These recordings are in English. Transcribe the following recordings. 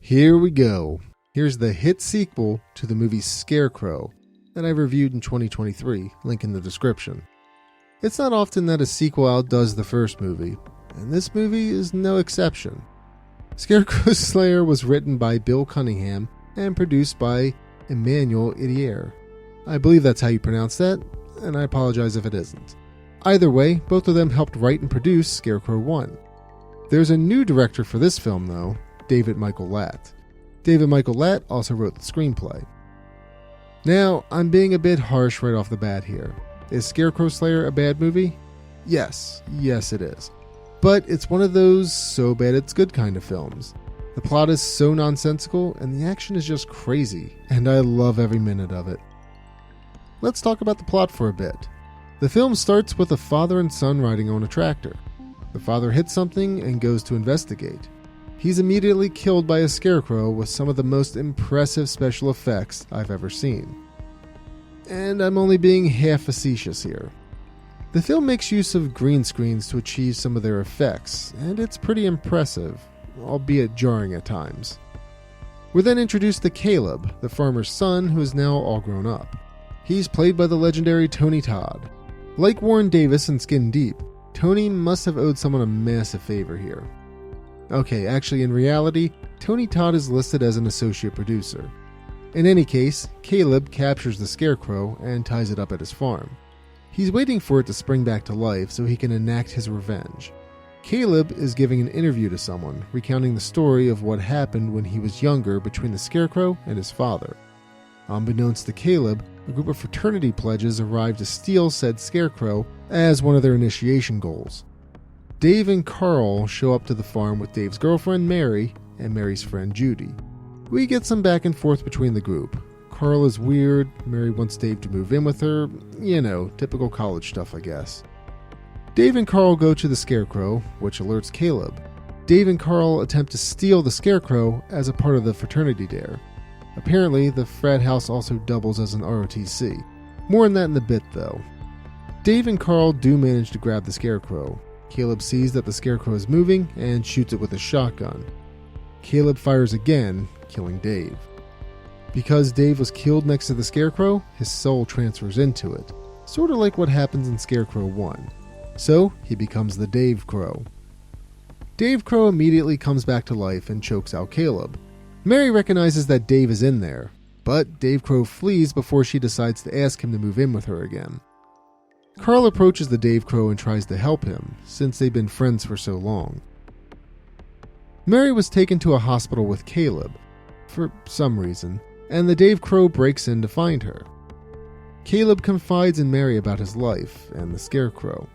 Here we go. Here's the hit sequel to the movie Scarecrow that I reviewed in 2023, link in the description. It's not often that a sequel outdoes the first movie, and this movie is no exception. Scarecrow Slayer was written by Bill Cunningham and produced by Hyp3r. I believe that's how you pronounce that, and I apologize if it isn't. Either way, both of them helped write and produce Scarecrow 1. There's a new director for this film though, David Michael Latt. David Michael Latt also wrote the screenplay. Now, I'm being a bit harsh right off the bat here. Is Scarecrow Slayer a bad movie? Yes it is. But it's one of those so bad it's good kind of films. The plot is so nonsensical and the action is just crazy, and I love every minute of it. Let's talk about the plot for a bit. The film starts with a father and son riding on a tractor. The father hits something and goes to investigate. He's immediately killed by a scarecrow with some of the most impressive special effects I've ever seen. And I'm only being half facetious here. The film makes use of green screens to achieve some of their effects, and it's pretty impressive, albeit jarring at times. We're then introduced to Caleb, the farmer's son who is now all grown up. He's played by the legendary Tony Todd. Like Warren Davis in Skin Deep, Tony must have owed someone a massive favor here. Okay, actually in reality, Tony Todd is listed as an associate producer. In any case, Caleb captures the scarecrow and ties it up at his farm. He's waiting for it to spring back to life so he can enact his revenge. Caleb is giving an interview to someone, recounting the story of what happened when he was younger between the scarecrow and his father. Unbeknownst to Caleb, a group of fraternity pledges arrive to steal said scarecrow as one of their initiation goals. Dave and Carl show up to the farm with Dave's girlfriend Mary and Mary's friend Judy. We get some back and forth between the group. Carl is weird, Mary wants Dave to move in with her, typical college stuff I guess. Dave and Carl go to the scarecrow, which alerts Caleb. Dave and Carl attempt to steal the scarecrow as a part of the fraternity dare. Apparently, the frat house also doubles as an ROTC. More on that in a bit though. Dave and Carl do manage to grab the scarecrow. Caleb sees that the scarecrow is moving and shoots it with a shotgun. Caleb fires again, killing Dave. Because Dave was killed next to the scarecrow, his soul transfers into it, sort of like what happens in Scarecrow 1. So, he becomes the Dave Crow. Dave Crow immediately comes back to life and chokes out Caleb. Mary recognizes that Dave is in there, but Dave Crow flees before she decides to ask him to move in with her again. Carl approaches the Dave Crow and tries to help him, since they've been friends for so long. Mary was taken to a hospital with Caleb, for some reason, and the Dave Crow breaks in to find her. Caleb confides in Mary about his life and the Scarecrow.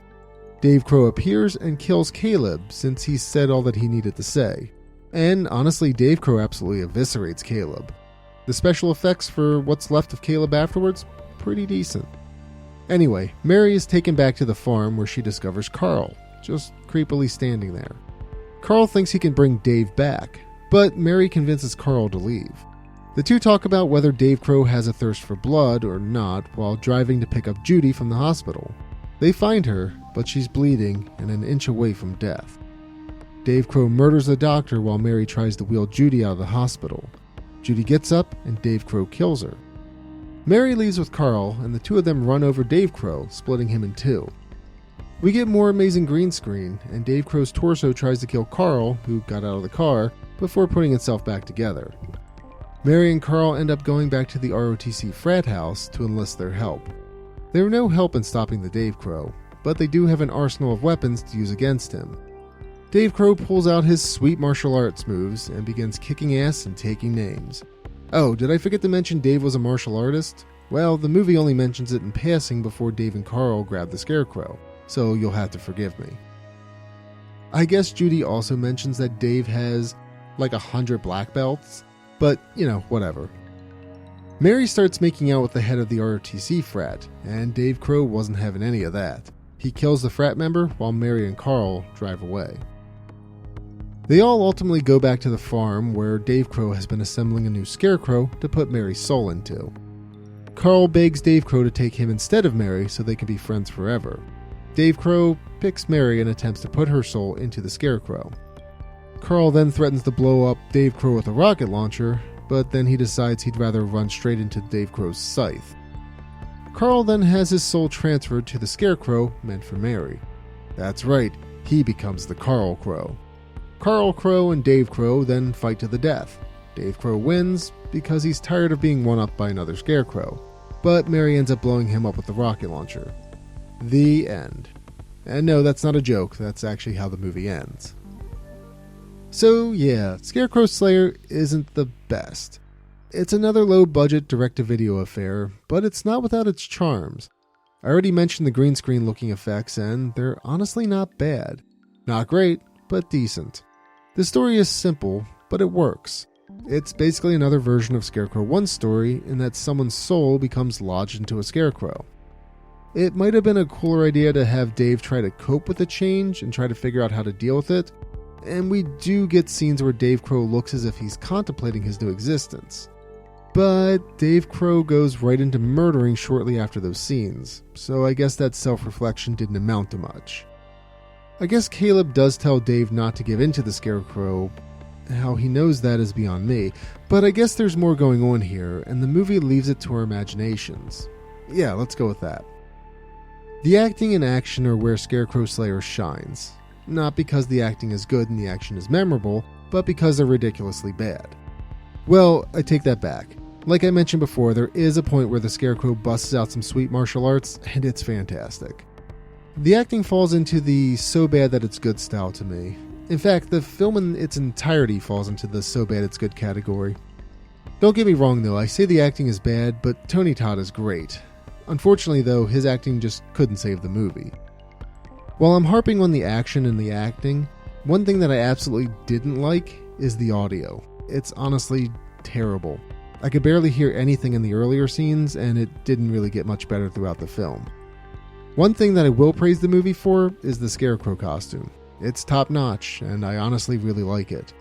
Dave Crow appears and kills Caleb since he said all that he needed to say. And honestly, Dave Crow absolutely eviscerates Caleb. The special effects for what's left of Caleb afterwards, pretty decent. Anyway, Mary is taken back to the farm where she discovers Carl, just creepily standing there. Carl thinks he can bring Dave back, but Mary convinces Carl to leave. The two talk about whether Dave Crow has a thirst for blood or not while driving to pick up Judy from the hospital. They find her, but she's bleeding and an inch away from death. Dave Crow murders the doctor while Mary tries to wheel Judy out of the hospital. Judy gets up and Dave Crow kills her. Mary leaves with Carl and the two of them run over Dave Crow, splitting him in two. We get more amazing green screen and Dave Crow's torso tries to kill Carl, who got out of the car, before putting itself back together. Mary and Carl end up going back to the ROTC frat house to enlist their help. They are no help in stopping the Dave Crow, but they do have an arsenal of weapons to use against him. Dave Crow pulls out his sweet martial arts moves and begins kicking ass and taking names. Oh, did I forget to mention Dave was a martial artist? Well, the movie only mentions it in passing before Dave and Carl grab the Scarecrow, so you'll have to forgive me. I guess Judy also mentions that Dave has like 100 black belts, but whatever. Mary starts making out with the head of the ROTC frat, and Dave Crow wasn't having any of that. He kills the frat member while Mary and Carl drive away. They all ultimately go back to the farm where Dave Crow has been assembling a new scarecrow to put Mary's soul into. Carl begs Dave Crow to take him instead of Mary so they can be friends forever. Dave Crow picks Mary and attempts to put her soul into the scarecrow. Carl then threatens to blow up Dave Crow with a rocket launcher, but then he decides he'd rather run straight into Dave Crow's scythe. Carl then has his soul transferred to the Scarecrow meant for Mary. That's right, he becomes the Carl Crow. Carl Crow and Dave Crow then fight to the death. Dave Crow wins because he's tired of being one-upped by another Scarecrow, but Mary ends up blowing him up with the rocket launcher. The end. And no, that's not a joke, that's actually how the movie ends. So yeah, Scarecrow Slayer isn't the best. It's another low-budget direct-to-video affair, but it's not without its charms. I already mentioned the green screen looking effects, and they're honestly not bad. Not great, but decent. The story is simple, but it works. It's basically another version of Scarecrow 1's story in that someone's soul becomes lodged into a Scarecrow. It might have been a cooler idea to have Dave try to cope with the change and try to figure out how to deal with it, and we do get scenes where Dave Crow looks as if he's contemplating his new existence. But Dave Crow goes right into murdering shortly after those scenes, so I guess that self-reflection didn't amount to much. I guess Caleb does tell Dave not to give in to the Scarecrow. How he knows that is beyond me, but I guess there's more going on here, and the movie leaves it to our imaginations. Yeah, let's go with that. The acting and action are where Scarecrow Slayer shines. Not because the acting is good and the action is memorable, but because they're ridiculously bad. Well, I take that back. Like I mentioned before, there is a point where the Scarecrow busts out some sweet martial arts, and it's fantastic. The acting falls into the so bad that it's good style to me. In fact, the film in its entirety falls into the so bad it's good category. Don't get me wrong though, I say the acting is bad, but Tony Todd is great. Unfortunately though, his acting just couldn't save the movie. While I'm harping on the action and the acting, one thing that I absolutely didn't like is the audio. It's honestly terrible. I could barely hear anything in the earlier scenes, and it didn't really get much better throughout the film. One thing that I will praise the movie for is the Scarecrow costume. It's top notch, and I honestly really like it.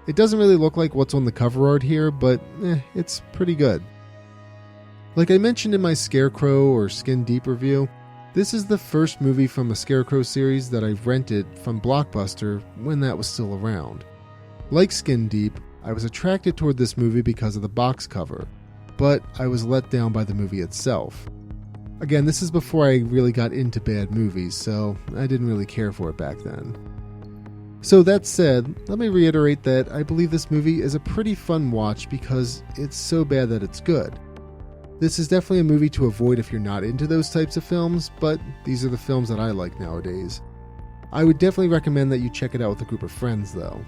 It doesn't really look like what's on the cover art here, but it's pretty good. Like I mentioned in my Scarecrow or Skin Deep review, this is the first movie from the Scarecrow series that I've rented from Blockbuster when that was still around. Like Skin Deep, I was attracted toward this movie because of the box cover, but I was let down by the movie itself. Again, this is before I really got into bad movies, so I didn't really care for it back then. So that said, let me reiterate that I believe this movie is a pretty fun watch because it's so bad that it's good. This is definitely a movie to avoid if you're not into those types of films, but these are the films that I like nowadays. I would definitely recommend that you check it out with a group of friends though.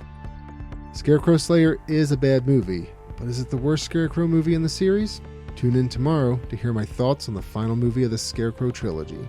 Scarecrow Slayer is a bad movie, but is it the worst Scarecrow movie in the series? Tune in tomorrow to hear my thoughts on the final movie of the Scarecrow trilogy.